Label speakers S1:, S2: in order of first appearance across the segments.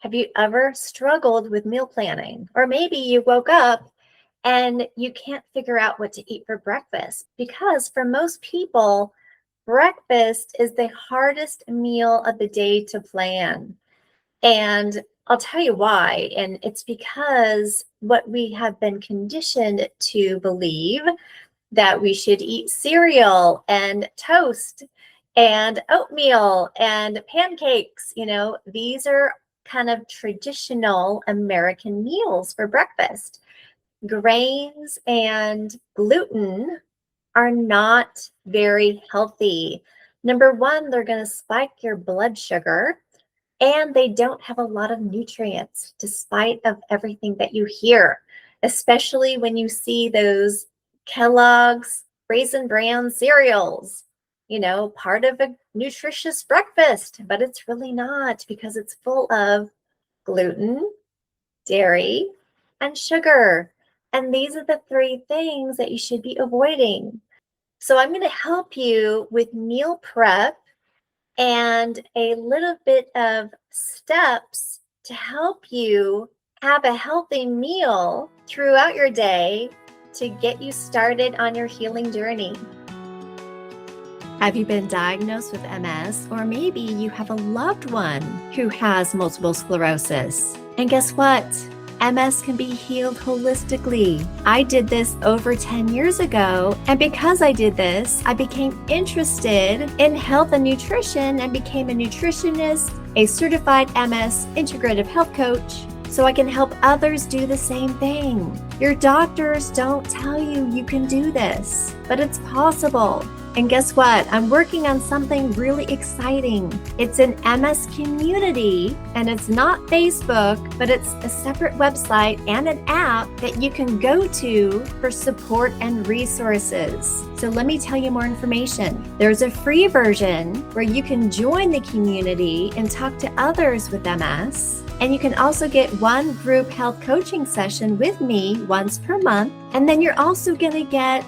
S1: Have you ever struggled with meal planning? Or maybe you woke up and you can't figure out what to eat for breakfast, because for most people, breakfast is the hardest meal of the day to plan. And I'll tell you why. And it's because what we have been conditioned to believe, that we should eat cereal and toast and oatmeal and pancakes. These are kind of traditional American meals for breakfast. Grains and gluten are not very healthy. Number one, they're going to spike your blood sugar, and they don't have a lot of nutrients, despite of everything that you hear, especially when you see those Kellogg's Raisin Bran cereals, part of a nutritious breakfast, but it's really not, because it's full of gluten, dairy, and sugar. And these are the three things that you should be avoiding. So I'm going to help you with meal prep and a little bit of steps to help you have a healthy meal throughout your day to get you started on your healing journey. Have you been diagnosed with MS? Or maybe you have a loved one who has multiple sclerosis. And guess what? MS can be healed holistically. I did this over 10 years ago, and because I did this, I became interested in health and nutrition and became a nutritionist, a certified MS integrative health coach, so I can help others do the same thing. Your doctors don't tell you you can do this, but it's possible. And guess what? I'm working on something really exciting. It's an MS community, and it's not Facebook, but it's a separate website and an app that you can go to for support and resources. So let me tell you more information. There's a free version where you can join the community and talk to others with MS. And you can also get one group health coaching session with me once per month. And then you're also going to get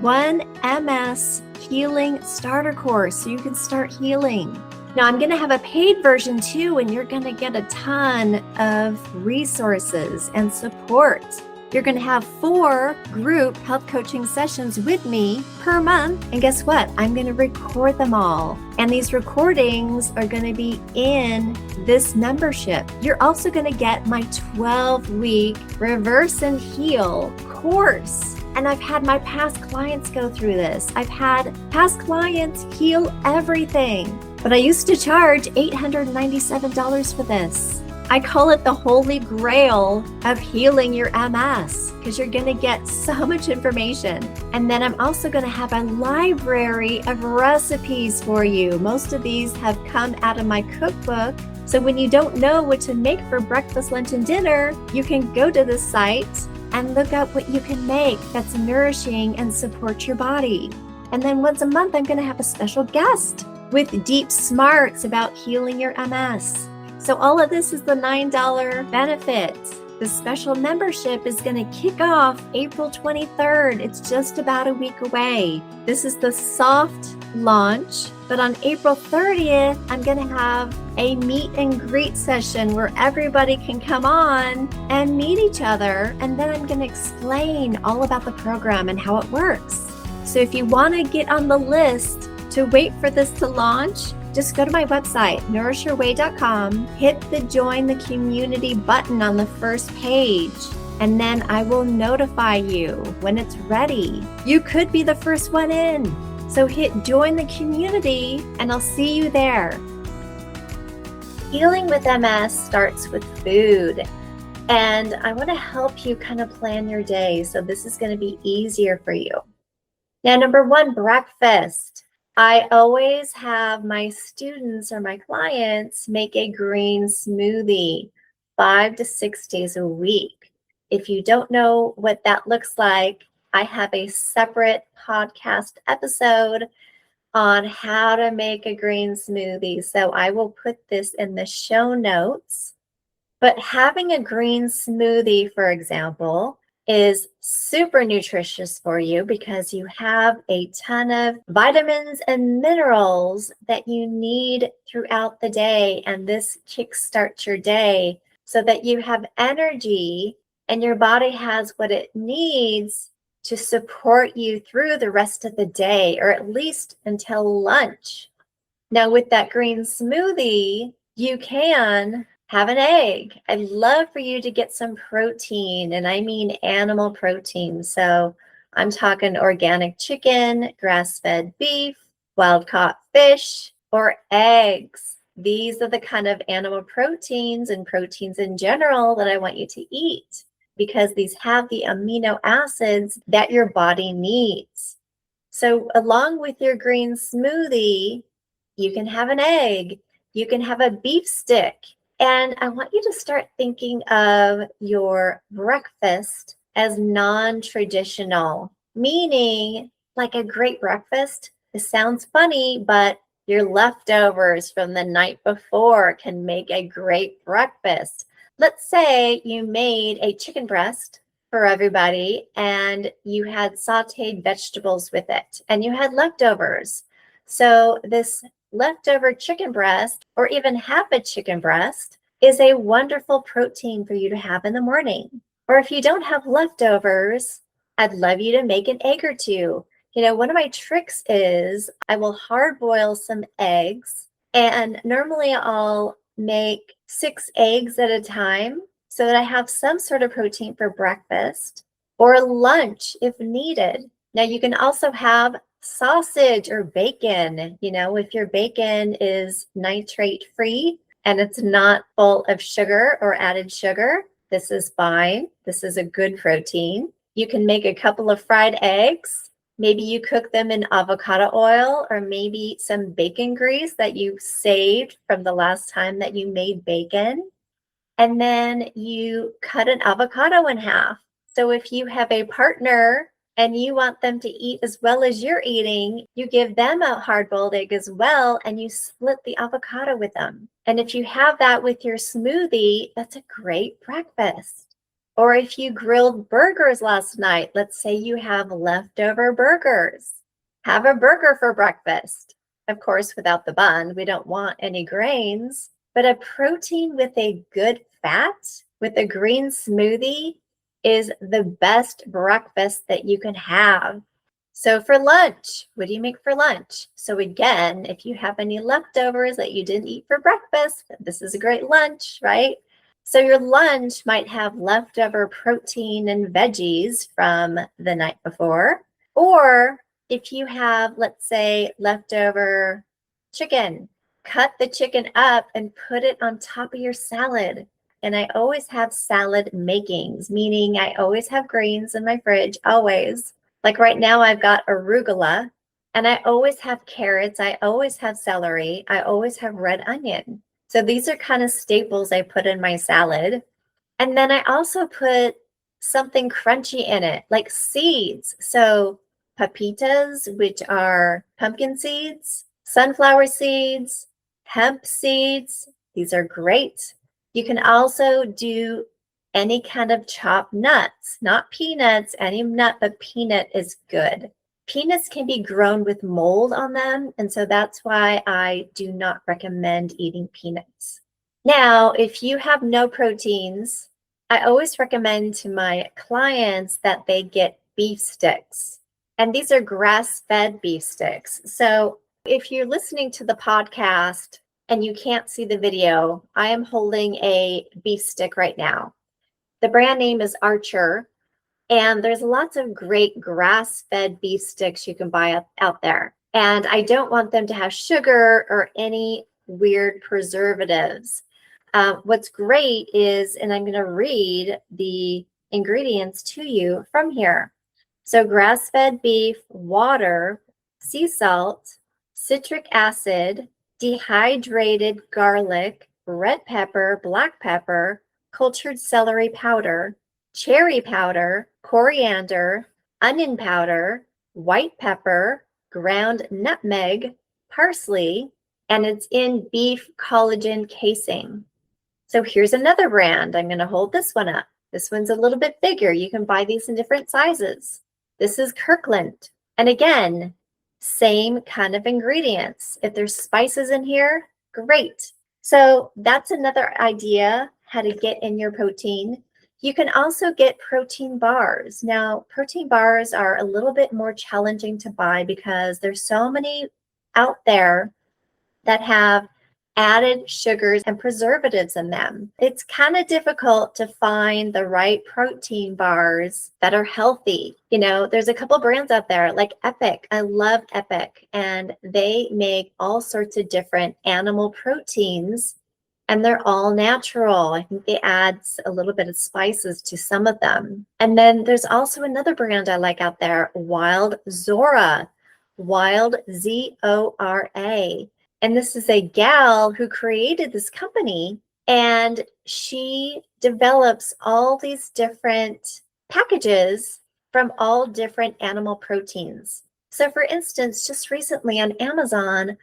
S1: one MS healing starter course so you can start healing. Now, I'm going to have a paid version too, and you're going to get a ton of resources and support. You're going to have 4 group health coaching sessions with me per month. And guess what? I'm going to record them all. And these recordings are going to be in this membership. You're also going to get my 12-week Reverse and Heal course. And I've had my past clients go through this. I've had past clients heal everything. But I used to charge $897 for this. I call it the holy grail of healing your MS, because you're going to get so much information. And then I'm also going to have a library of recipes for you. Most of these have come out of my cookbook. So when you don't know what to make for breakfast, lunch, and dinner, you can go to this site and look up what you can make that's nourishing and support your body. And then once a month, I'm going to have a special guest with deep smarts about healing your MS. So all of this is the $9 benefit. The special membership is going to kick off April 23rd. It's just about a week away. This is the soft launch, but on April 30th, I'm going to have a meet and greet session where everybody can come on and meet each other. And then I'm going to explain all about the program and how it works. So if you want to get on the list to wait for this to launch, just go to my website, nourishyourway.com, hit the join the community button on the first page, and then I will notify you when it's ready. You could be the first one in. So hit join the community and I'll see you there. Healing with MS starts with food. And I want to help you kind of plan your day, so this is going to be easier for you. Now, number 1, breakfast. I always have my students or my clients make a green smoothie 5 to 6 days a week. If you don't know what that looks like, I have a separate podcast episode on how to make a green smoothie. So I will put this in the show notes. But having a green smoothie, for example, is super nutritious for you because you have a ton of vitamins and minerals that you need throughout the day. And this kickstarts your day so that you have energy and your body has what it needs to support you through the rest of the day, or at least until lunch. Now, with that green smoothie, you can have an egg. I'd love for you to get some protein, and I mean animal protein. So I'm talking organic chicken, grass-fed beef, wild-caught fish, or eggs. These are the kind of animal proteins and proteins in general that I want you to eat because these have the amino acids that your body needs. So along with your green smoothie, you can have an egg, you can have a beef stick. And I want you to start thinking of your breakfast as non-traditional, meaning like a great breakfast. It sounds funny, but your leftovers from the night before can make a great breakfast. Let's say you made a chicken breast for everybody and you had sauteed vegetables with it and you had leftovers. So this leftover chicken breast or even half a chicken breast is a wonderful protein for you to have in the morning. Or if you don't have leftovers, I'd love you to make an egg or two. You know, one of my tricks is I will hard boil some eggs, and normally I'll make 6 eggs at a time so that I have some sort of protein for breakfast or lunch if needed. Now, you can also have sausage or bacon. You know, if your bacon is nitrate free and it's not full of sugar or added sugar, this is fine. This is a good protein. You can make a couple of fried eggs. Maybe you cook them in avocado oil or maybe some bacon grease that you saved from the last time that you made bacon. And then you cut an avocado in half. So if you have a partner and you want them to eat as well as you're eating, you give them a hard-boiled egg as well, and you split the avocado with them. And if you have that with your smoothie, that's a great breakfast. Or if you grilled burgers last night, let's say you have leftover burgers, have a burger for breakfast. Of course, without the bun, we don't want any grains, but a protein with a good fat, with a green smoothie, is the best breakfast that you can have. So for lunch, what do you make for lunch? So again, if you have any leftovers that you didn't eat for breakfast, this is a great lunch, right? So your lunch might have leftover protein and veggies from the night before. Or if you have, let's say, leftover chicken, cut the chicken up and put it on top of your salad. And I always have salad makings, meaning I always have greens in my fridge, always. Like right now, I've got arugula, and I always have carrots. I always have celery. I always have red onion. So these are kind of staples I put in my salad. And then I also put something crunchy in it, like seeds. So pepitas, which are pumpkin seeds, sunflower seeds, hemp seeds. These are great. You can also do any kind of chopped nuts, not peanuts, any nut, but peanut is good. Peanuts can be grown with mold on them, and so that's why I do not recommend eating peanuts. Now, if you have no proteins, I always recommend to my clients that they get beef sticks. And these are grass-fed beef sticks. So if you're listening to the podcast and you can't see the video, I am holding a beef stick right now. The brand name is Archer, and there's lots of great grass-fed beef sticks you can buy out there. And I don't want them to have sugar or any weird preservatives. What's great is, and I'm going to read the ingredients to you from here. So grass-fed beef, water, sea salt, citric acid, dehydrated garlic, red pepper, black pepper, cultured celery powder, cherry powder, coriander, onion powder, white pepper, ground nutmeg, parsley, and it's in beef collagen casing. So here's another brand. I'm going to hold this one up. This one's a little bit bigger. You can buy these in different sizes. This is Kirkland. And again, same kind of ingredients. If there's spices in here, great. So that's another idea how to get in your protein. You can also get protein bars. Now, protein bars are a little bit more challenging to buy because there's so many out there that have added sugars and preservatives in them. It's kind of difficult to find the right protein bars that are healthy. You know, there's a couple brands out there like Epic. I love Epic, and they make all sorts of different animal proteins, and they're all natural. I think they add a little bit of spices to some of them. And then there's also another brand I like out there, Wild Zora, Wild Zora. And this is a gal who created this company, and she develops all these different packages from all different animal proteins. So for instance, just recently on Amazon,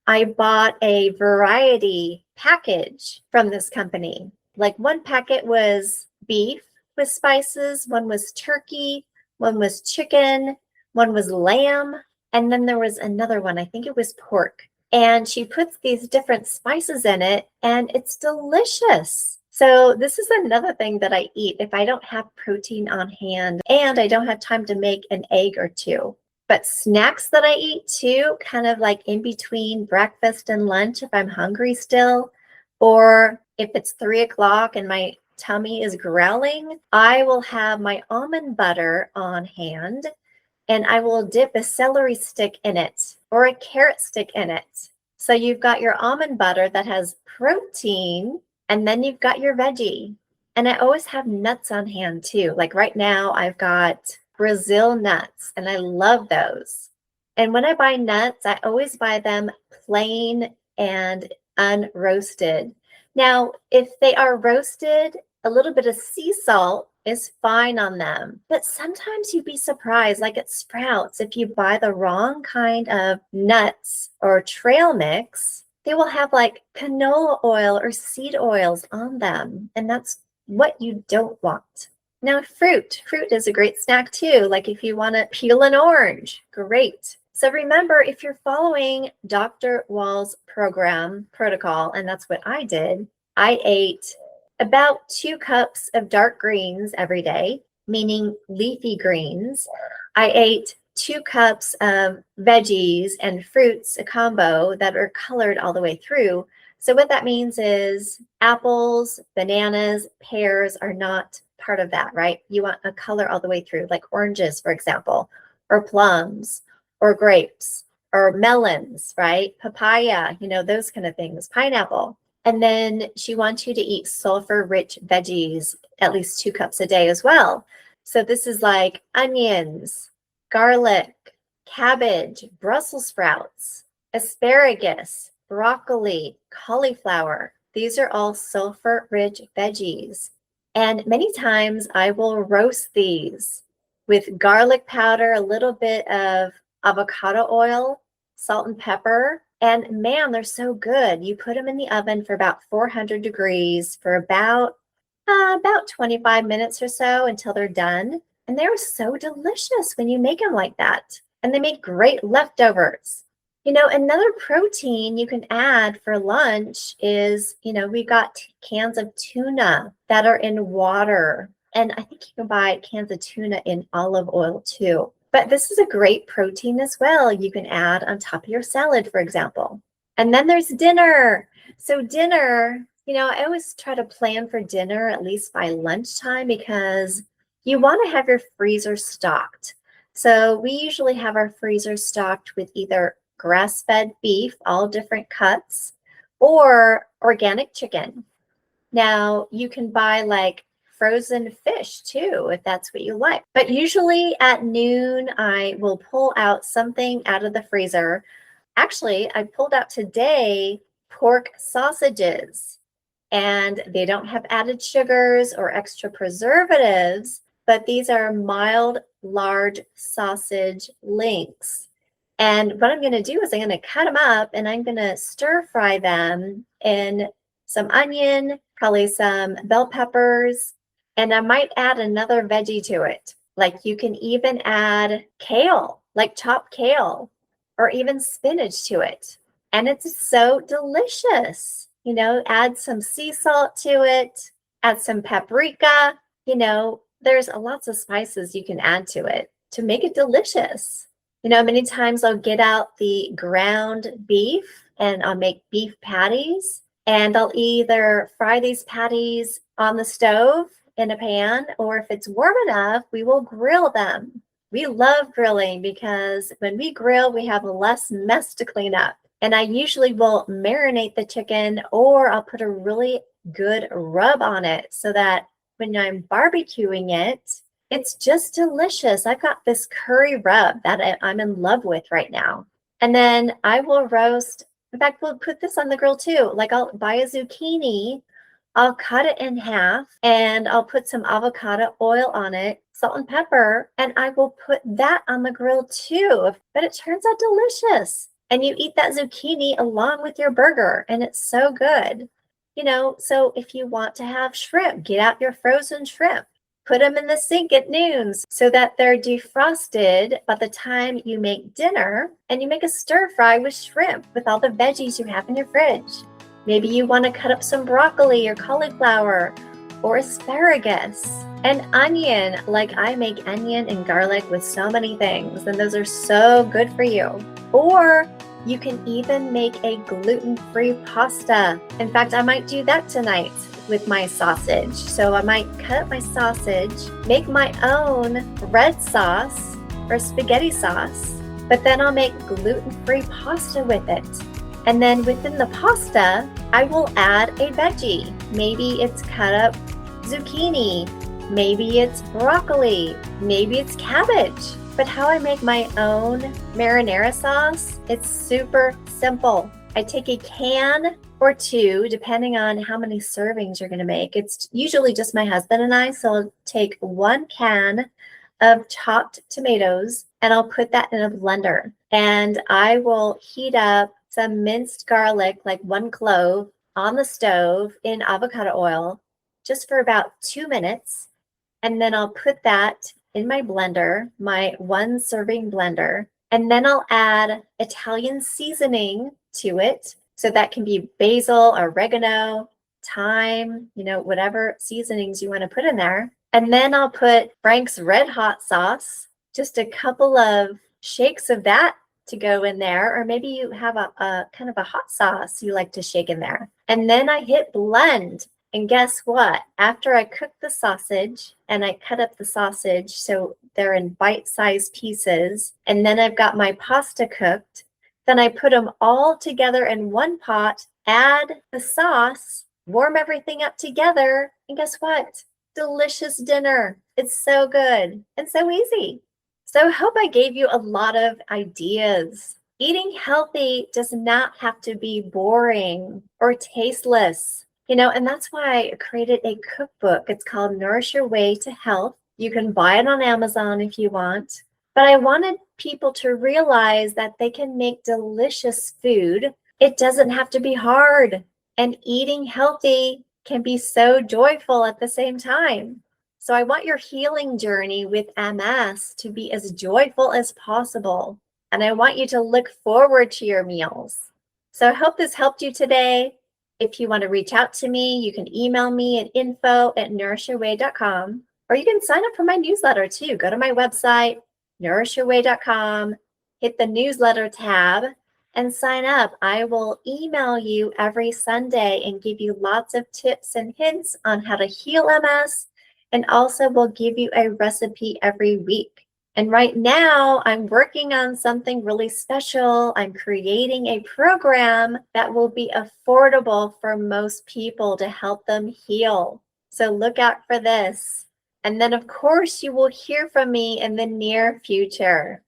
S1: I bought a variety package from this company. Like one packet was beef with spices, one was turkey, one was chicken, one was lamb, and then there was another one, I think it was pork. And she puts these different spices in it, and it's delicious. So this is another thing that I eat if I don't have protein on hand and I don't have time to make an egg or two. But snacks that I eat too, kind of like in between breakfast and lunch if I'm hungry still, or if it's 3 o'clock and my tummy is growling, I will have my almond butter on hand, and I will dip a celery stick in it or a carrot stick in it. So you've got your almond butter that has protein, and then you've got your veggie. And I always have nuts on hand too. Like right now, I've got Brazil nuts, and I love those. And when I buy nuts, I always buy them plain and unroasted. Now, if they are roasted, a little bit of sea salt is fine on them. But sometimes you'd be surprised, like at Sprouts, if you buy the wrong kind of nuts or trail mix, they will have like canola oil or seed oils on them. And that's what you don't want. Now, fruit is a great snack too. Like if you want to peel an orange, great. So remember, if you're following Dr. Wall's protocol, and that's what I did, I ate about 2 cups of dark greens every day, meaning leafy greens. I ate 2 cups of veggies and fruits, a combo that are colored all the way through. So what that means is apples, bananas, pears are not part of that, right? You want a color all the way through, like oranges, for example, or plums, or grapes, or melons, right? Papaya, you know, those kind of things, pineapple. And then she wants you to eat sulfur-rich veggies, at least 2 cups a day as well. So this is like onions, garlic, cabbage, Brussels sprouts, asparagus, broccoli, cauliflower. These are all sulfur-rich veggies. And many times I will roast these with garlic powder, a little bit of avocado oil, salt and pepper. And man, they're so good. You put them in the oven for about 400 degrees for about 25 minutes or so until they're done. And they're so delicious when you make them like that. And they make great leftovers. You know, another protein you can add for lunch is, you know, we got cans of tuna that are in water. And I think you can buy cans of tuna in olive oil too. But this is a great protein as well. You can add on top of your salad, for example. And then there's dinner. So dinner, you know, I always try to plan for dinner at least by lunchtime because you want to have your freezer stocked. So we usually have our freezer stocked with either grass-fed beef, all different cuts, or organic chicken. Now, you can buy like frozen fish too, if that's what you like. But usually at noon, I will pull out something out of the freezer. Actually, I pulled out today pork sausages, and they don't have added sugars or extra preservatives, but these are mild, large sausage links. And what I'm going to do is I'm going to cut them up and I'm going to stir fry them in some onion, probably some bell peppers, And I might add another veggie to it. Like you can even add kale, like chopped kale, or even spinach to it. And it's so delicious. Add some sea salt to it, add some paprika. There's lots of spices you can add to it to make it delicious. Many times I'll get out the ground beef and I'll make beef patties, and I'll either fry these patties on the stove in a pan, or if it's warm enough, we will grill them. We love grilling because when we grill, we have less mess to clean up. And I usually will marinate the chicken, or I'll put a really good rub on it so that when I'm barbecuing it, it's just delicious. I've got this curry rub that I'm in love with right now. And then I will roast. In fact, we'll put this on the grill too. Like I'll buy a zucchini, I'll cut it in half, and I'll put some avocado oil on it, salt and pepper, and I will put that on the grill too. But it turns out delicious. And you eat that zucchini along with your burger, and it's so good. So if you want to have shrimp, get out your frozen shrimp. Put them in the sink at noon so that they're defrosted by the time you make dinner, and you make a stir fry with shrimp with all the veggies you have in your fridge. Maybe you want to cut up some broccoli or cauliflower or asparagus and onion. Like I make onion and garlic with so many things, and those are so good for you. Or you can even make a gluten-free pasta. In fact, I might do that tonight with my sausage. So I might cut up my sausage, make my own red sauce or spaghetti sauce, but then I'll make gluten-free pasta with it. And then within the pasta, I will add a veggie. Maybe it's cut up zucchini, maybe it's broccoli, maybe it's cabbage. But how I make my own marinara sauce, it's super simple. I take a can or two, depending on how many servings you're going to make. It's usually just my husband and I, so I'll take 1 can of chopped tomatoes and I'll put that in a blender. And I will heat up some minced garlic, like 1 clove, on the stove in avocado oil just for about 2 minutes. And then I'll put that in my blender, my 1 serving blender. And then I'll add Italian seasoning to it. So that can be basil, oregano, thyme, whatever seasonings you want to put in there. And then I'll put Frank's Red Hot sauce, just a couple of shakes of that to go in there. Or maybe you have a kind of a hot sauce you like to shake in there. And then I hit blend. And guess what? After I cook the sausage and I cut up the sausage so they're in bite-sized pieces, and then I've got my pasta cooked, then I put them all together in one pot, add the sauce, warm everything up together, and guess what? Delicious dinner. It's so good and so easy. So I hope I gave you a lot of ideas. Eating healthy does not have to be boring or tasteless. And that's why I created a cookbook. It's called Nourish Your Way to Health. You can buy it on Amazon if you want. But I wanted people to realize that they can make delicious food. It doesn't have to be hard. And eating healthy can be so joyful at the same time. So I want your healing journey with MS to be as joyful as possible. And I want you to look forward to your meals. So I hope this helped you today. If you want to reach out to me, you can email me at info@nourishyourway.com, or you can sign up for my newsletter too. Go to my website, nourishyourway.com, hit the newsletter tab, and sign up. I will email you every Sunday and give you lots of tips and hints on how to heal MS, and also will give you a recipe every week. And right now, I'm working on something really special. I'm creating a program that will be affordable for most people to help them heal. So look out for this. And then, of course, you will hear from me in the near future.